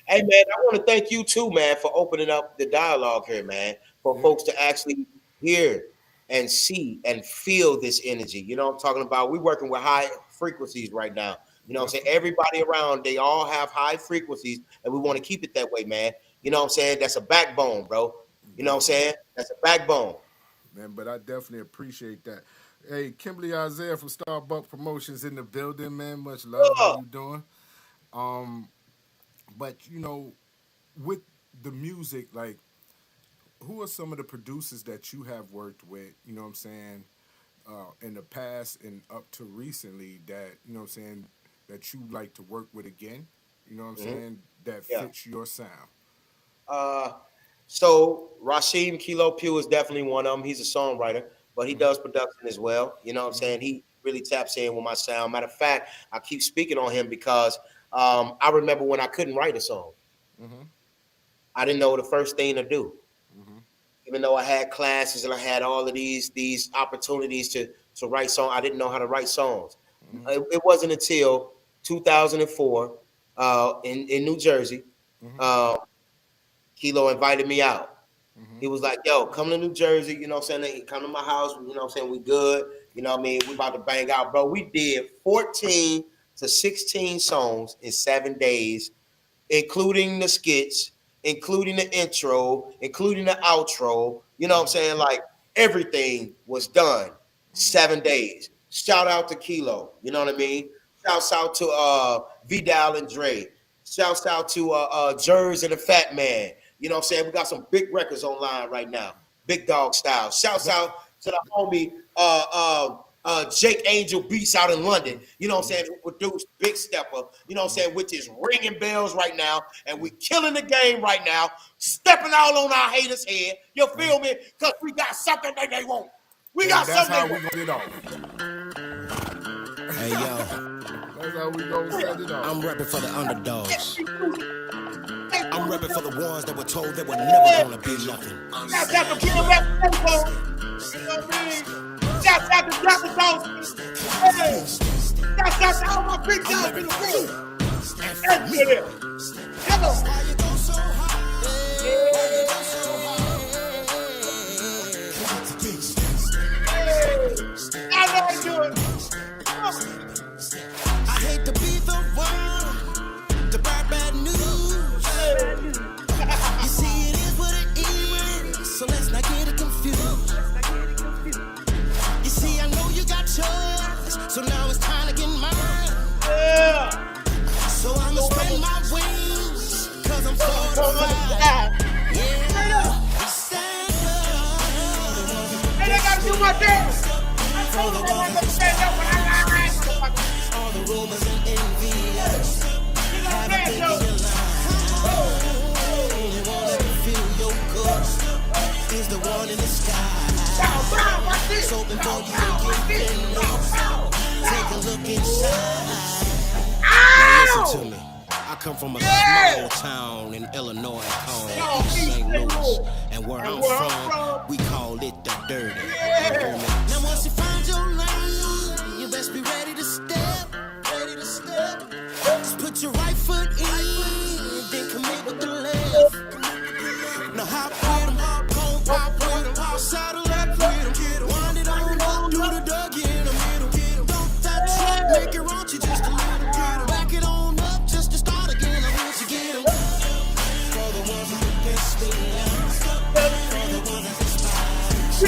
Hey man, I want to thank you too, man, for opening up the dialogue here, man, for Yeah. folks to actually hear and see and feel this energy. You know what I'm talking about? We're working with high frequencies right now. You know what I'm saying? Definitely. Everybody around, they all have high frequencies, and we want to keep it that way, man. You know what I'm saying? That's a backbone, bro. You know what I'm Definitely. saying? That's a backbone. Man, but I definitely appreciate that. Hey, Kimberly Isaiah from Starbuck Promotions in the building, man. Much love. How Oh, you doing? Um, but with the music, like, who are some of the producers that you have worked with? You know what I'm saying? In the past and up to recently, that what I'm saying, that you like to work with again. You know what I'm saying? That yeah. fits your sound. Uh, so Rashim Kilo Pugh is definitely one of them. He's a songwriter, but he does production as well. You know what I'm saying? He really taps in with my sound. Matter of fact, I keep speaking on him because I remember when I couldn't write a song. I didn't know the first thing to do. Even though I had classes and I had all of these opportunities to write songs, I didn't know how to write songs. It wasn't until 2004 in New Jersey. Uh, Kilo invited me out. He was like, yo, come to New Jersey, you know what I'm saying? Come to my house, you know what I'm saying? We good. You know what I mean? We about to bang out. Bro, we did 14 to 16 songs in 7 days. including the skits, including the intro, including the outro. You know what I'm saying? Like everything was done 7 days. Shout out to Kilo. You know what I mean? Shouts out to Vidal and Dre. Shouts out to Jers and the Fat Man. You know what I'm saying? We got some big records online right now. Big Dog Style. Shouts out to the homie Jake Angel Beats out in London. You know what I'm saying? Who produced Big Stepper. You know what I'm saying? Which is ringing bells right now. And we killing the game right now. Stepping all on our haters' head. You feel me? Because we got something that they want. We got That's something how they we want. get it off. Hey yo, That's how we gonna set it off. I'm repping for the underdogs. I'm repping for the ones that were told they were never gonna be nothing. Shouts out to Peter Rap Tempo. You know what I mean? Shouts out to Dr. Dawson. Hey. Shouts out to all my big dogs in the room. Let's get it. Come on. I know I do it. Come on. I hate to be the one to bring bad news. You see, it is what it is, so let's not get it confused. You see, I know you got yours, so now it's time to get mine. Yeah. So I'ma spread my wings, cause I'm fortified. Yeah, stand up. And I gotta do my dance. I told them I wanted to stand up when I All the rumors and envious have a baby in line. Only one that can feel your ghost is the one in the sky. So before you get in lost, take a look inside. Now listen to me. I come from a small town in Illinois called East St. Louis, and where I'm from, we call it the dirty. You hear me? Now once you find your lane, you best be ready to step, ready to step. Just put your right foot in, then commit with the left. Now hop with 'em, gon' pop with 'em, saddle up with 'em, wind it on up, do the Dougie in the middle. Don't that truck make it raunchy just a little. Back it on up just to start again. I want you get 'em. For the ones who piss me off, for the ones that despise,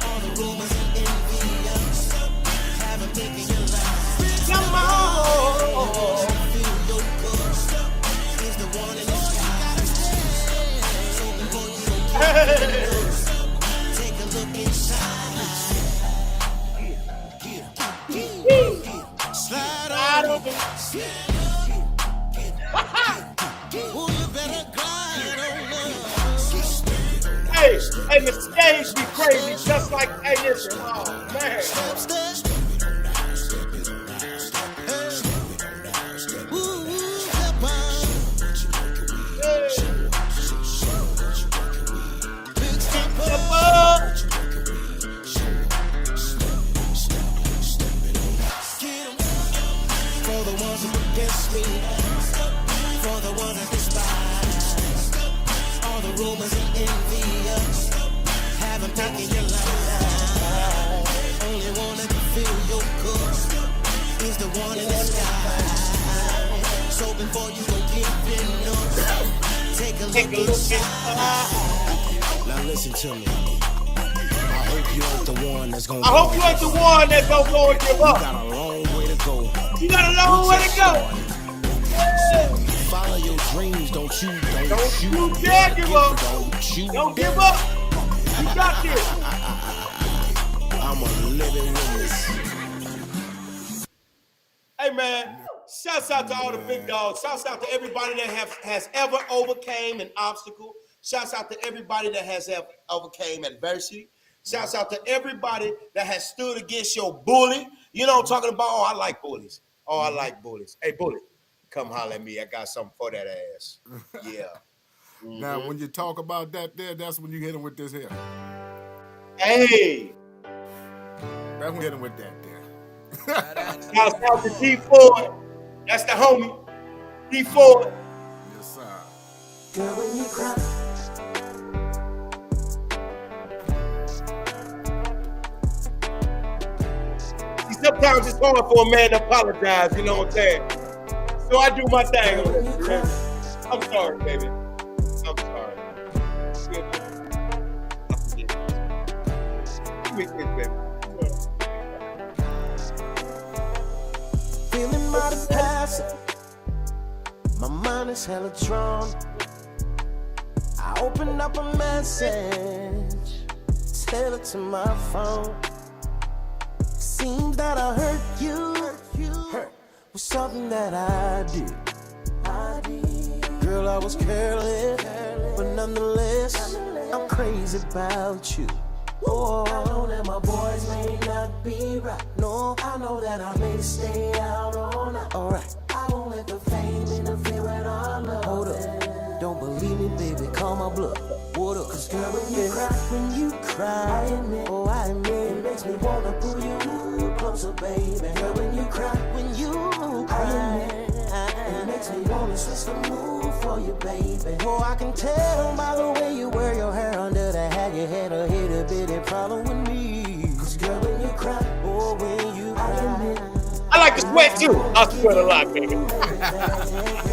all the rumors and envious have a pick in your life. Come on. Feel your ghost is the one in the sky. So before you take a look inside. Slide on. Ooh, you better glide on up. Hey, the stage be crazy, just like, hey, listen, oh, man. Step, step. Ooh, step on. Big step up. Get 'em. For the ones who against me, for the ones that despise, all the rumors and envious have them taking your life. Only one that can feel your ghost is the one in the sky. So before you go giving up, take a look inside. Now listen to me. I hope you ain't the one that's gonna. I hope you ain't the one that's gonna go and give You up. got a long way to go. You got a long way to go. Follow your dreams, don't you dare give up. Don't Don't give up. You got this. I'm a living witness. Hey, man, shouts out to all the big dogs. Shouts out to everybody that has ever overcame an obstacle. Shouts out to everybody that has ever overcame adversity. Shouts out to everybody that has stood against your bully. You know what I'm talking about? Oh, I like bullies. Oh, I like bullies. Hey, bully, come holler at me. I got something for that ass. Yeah. Now, when you talk about that there, that's when you hit him with this here. Hey. That's when you hit him with that there. Shouts out to D Ford. That's the homie. D Ford. Yes, sir. Girl, when you cry. See, sometimes it's hard for a man to apologize, you know what I'm saying? So I do my thing on this. You hear me? I'm sorry, baby. I'm sorry. Give me this, baby. Feeling mighty passive. My mind is hella drawn. I open up a message, tell it to my phone. Seems that I hurt you. Hurt was something that I did. Girl, I was careless, but nonetheless, I'm crazy about you. Oh, I know that my boys may not be right. No, I know that I may stay out all night. Alright, I won't let the fame interfere with our love. Hold up, don't believe me, baby, call my bluff. What up? Cause girl, when you cry, I admit, oh, I admit, it makes me wanna pull you closer, baby. Girl, when you cry, I admit, it makes me wanna switch the mood for you, baby. Oh, I can tell by the way you wear your hair under the hat, you had a little bitty problem with me. Cause girl, when you cry, oh, when you cry, I admit, I like to sweat too. I sweat a lot, baby.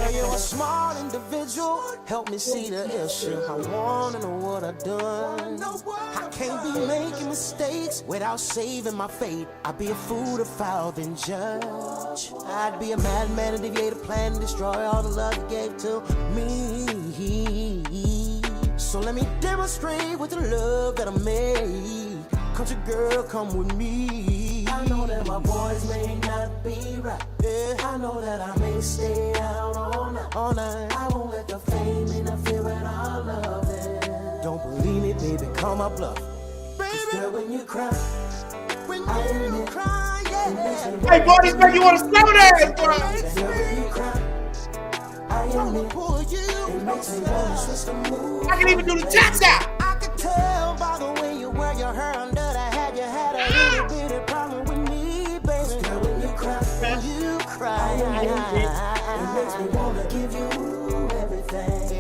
girl, you're a smart individual. Help me see the issue. I wanna know what I've done. I can't be making mistakes without saving my fate. I'd be a fool to foul then judge. I'd be a madman to deviate a plan and destroy all the love you gave to me. So let me demonstrate with the love that I made. Country girl, come with me. I know that my boys may not be right. Yeah, I know that I may stay out all night. All night. I won't let the fame interfere with our love. Yeah. Don't believe me, baby, call my bluff. Baby, girl, when you cry, you cry, yeah. Hey, boy, this make you want to slow down, boy. Girl, when you cry, I wanna pull you. It makes me wanna switch the mood. I can even do the chops out. I could tell by the way you wear your hair under the hat, you had a little bitty problem with me, baby. Girl, when you cry, it makes me wanna give you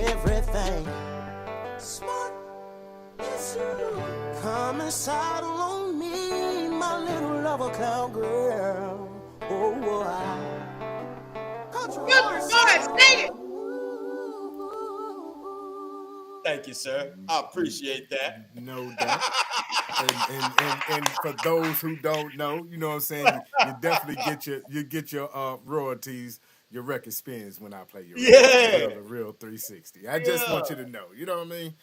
everything. Smart, yes you do. Come and saddle on me, my little lover cowgirl. Oh, Thank you, sir. I appreciate that. No doubt. And for those who don't know, you know what I'm saying, you definitely get your royalties, your record spins when I play your record. The Real 360. I just want you to know, you know what I mean?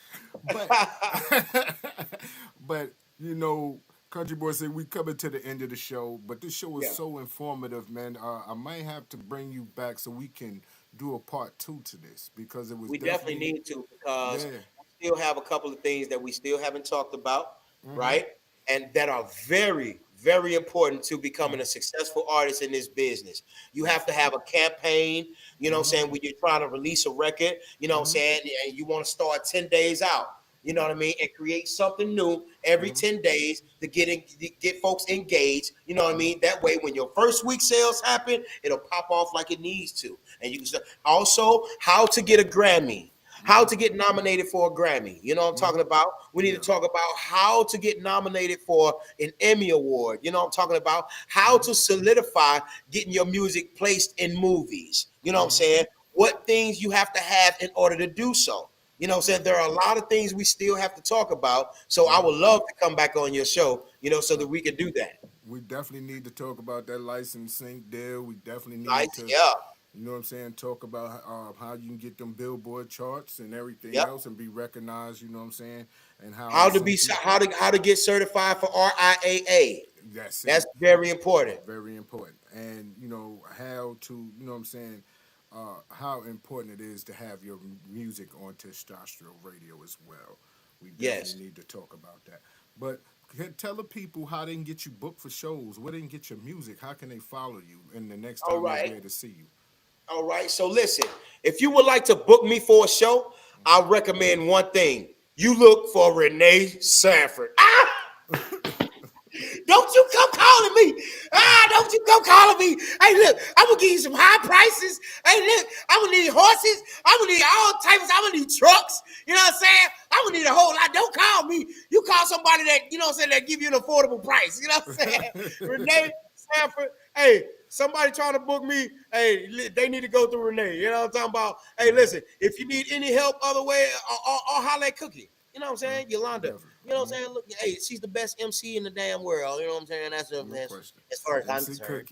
But you know, Country Boy said we coming to the end of the show, but this show is so informative, man. I might have to bring you back so we can do a part 2 to this because it was. We definitely need to because we still have a couple of things that we still haven't talked about, right? And that are very, very important to becoming a successful artist in this business. You have to have a campaign, you know what I'm saying, when you're trying to release a record, you know what I'm saying, and you want to start 10 days out. You know what I mean? And create something new every 10 days to get folks engaged. You know what I mean? That way, when your first week sales happen, it'll pop off like it needs to. And you can start. Also, how to get a Grammy, how to get nominated for a Grammy. You know what I'm talking about? We need to talk about how to get nominated for an Emmy Award. You know what I'm talking about? How to solidify getting your music placed in movies. You know what I'm saying? What things you have to have in order to do so. You know what I'm saying? There are a lot of things we still have to talk about. So I would love to come back on your show, you know, so that we can do that. We definitely need to talk about that licensing deal. We definitely need to, you know what I'm saying, talk about how you can get them Billboard charts and everything else and be recognized, you know what I'm saying? And how to get certified for RIAA. That's very important. Very important. And, you know, how to, you know what I'm saying, how important it is to have your music on Testosterone Radio as well. We definitely need to talk about that. But tell the people how they can get you booked for shows, where they can get your music, how can they follow you, and the next time they're there to see you. All right, so listen, if you would like to book me for a show, I recommend one thing. You look for Renee Sanford. Don't you come calling me. Don't you come calling me. Hey, look, I'm going to give you some high prices. Hey, look, I'm going to need horses. I'm going to need all types. I'm going to need trucks. You know what I'm saying? I'm going to need a whole lot. Don't call me. You call somebody that, you know what I'm saying, that give you an affordable price. You know what I'm saying? Renee Sanford. Hey, somebody trying to book me, hey, they need to go through Renee. You know what I'm talking about? Hey, listen, if you need any help other way, or holler at Cookie. You know what I'm saying? Yolanda. You know what I'm saying? Look, hey, she's the best MC in the damn world. You know what I'm saying? That's as far as I'm concerned.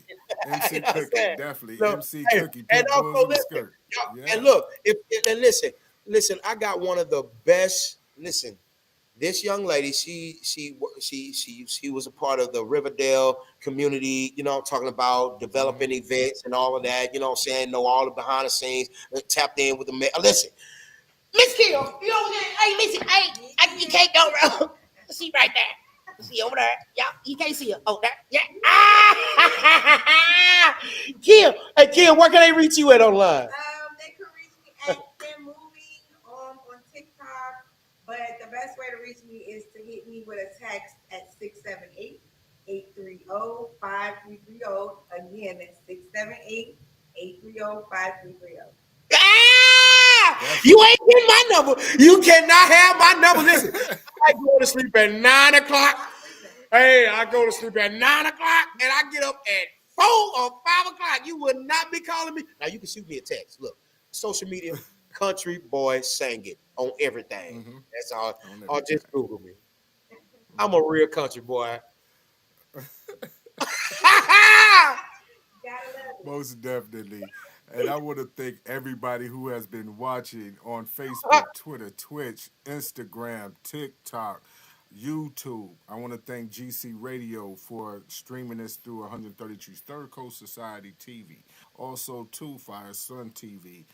MC You know Cookie, definitely. So, MC hey, Cookie, and put bulls also in the listen, skirt. Yeah. and look, and listen, I got one of the best. Listen, this young lady, she was a part of the Riverdale community. You know, I'm talking about developing events and all of that. You know what I'm saying? Know all the behind the scenes. Tapped in with the listen. Miss Kill, you over there? Hey, listen, hey, you can't go wrong. See right there. See over there. Yeah, you can't see her. Oh, there. Yeah. Kill. Hey, Kill, where can they reach you at online? They can reach me at Kim Movie on TikTok, but the best way to reach me is to hit me with a text at 678-830-5330. Again, that's 678-830-5330. You ain't getting my number. You cannot have my number. Listen, I go to sleep at 9 o'clock. Hey, I go to sleep at 9 o'clock and I get up at 4 or 5 o'clock. You would not be calling me. Now you can shoot me a text. Look, social media, Country Boy Sang It on everything. That's all. Or just Google me. I'm a real country boy. Most definitely. And I want to thank everybody who has been watching on Facebook, Twitter, Twitch, Instagram, TikTok, YouTube. I want to thank GC Radio for streaming this through 133 Third Coast Society TV. Also, too, Fire Sun TV.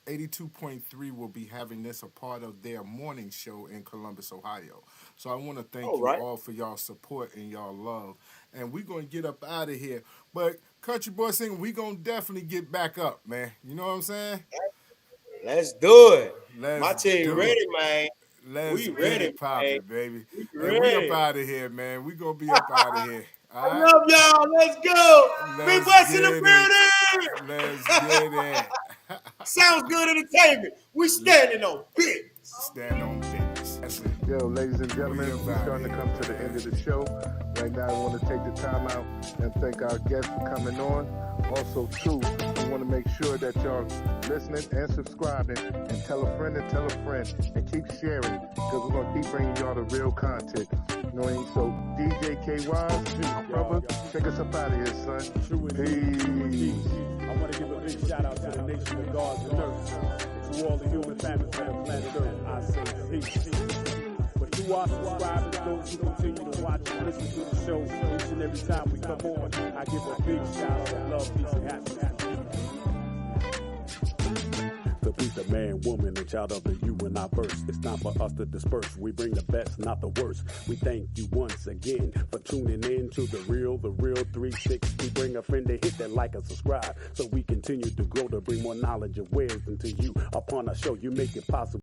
82.3 will be having this a part of their morning show in Columbus, Ohio. So I want to thank you all for y'all support and y'all love. And we're going to get up out of here. But Country Boy Singer, we're going to definitely get back up, man. You know what I'm saying? Let's do it. Let's My team ready, man. Let's we get ready, it popping, baby. We we up out of here, man. We going to be up out of here. All right? I love y'all. Let's go. Big West in the building. Let's get it. Sounds good entertainment. We standing on business. Stand on business. That's it. Yo, ladies and gentlemen, we're starting to come to the end of the show. Right now, I want to take the time out and thank our guests for coming on. Also, too, I want to make sure that y'all listening and subscribing and tell a friend and keep sharing because we're going to keep bringing y'all the real content. You know what I mean? So, DJ KY, brother, take us up out of here, son. Peace. I want to give a big shout out to the nation of gods and earth. To all the human families of the planet Earth, I say peace. But to our subscribers, those who continue to watch and listen to the show each and every time we come on, I give a big shout out to love, peace, and happiness. The peace of man, woman, and child of the you and I verse. It's time for us to disperse. We bring the best, not the worst. We thank you once again for tuning in to the Real 360. Bring a friend to hit that like and subscribe so we continue to grow to bring more knowledge and wisdom to you. Upon our show, you make it possible.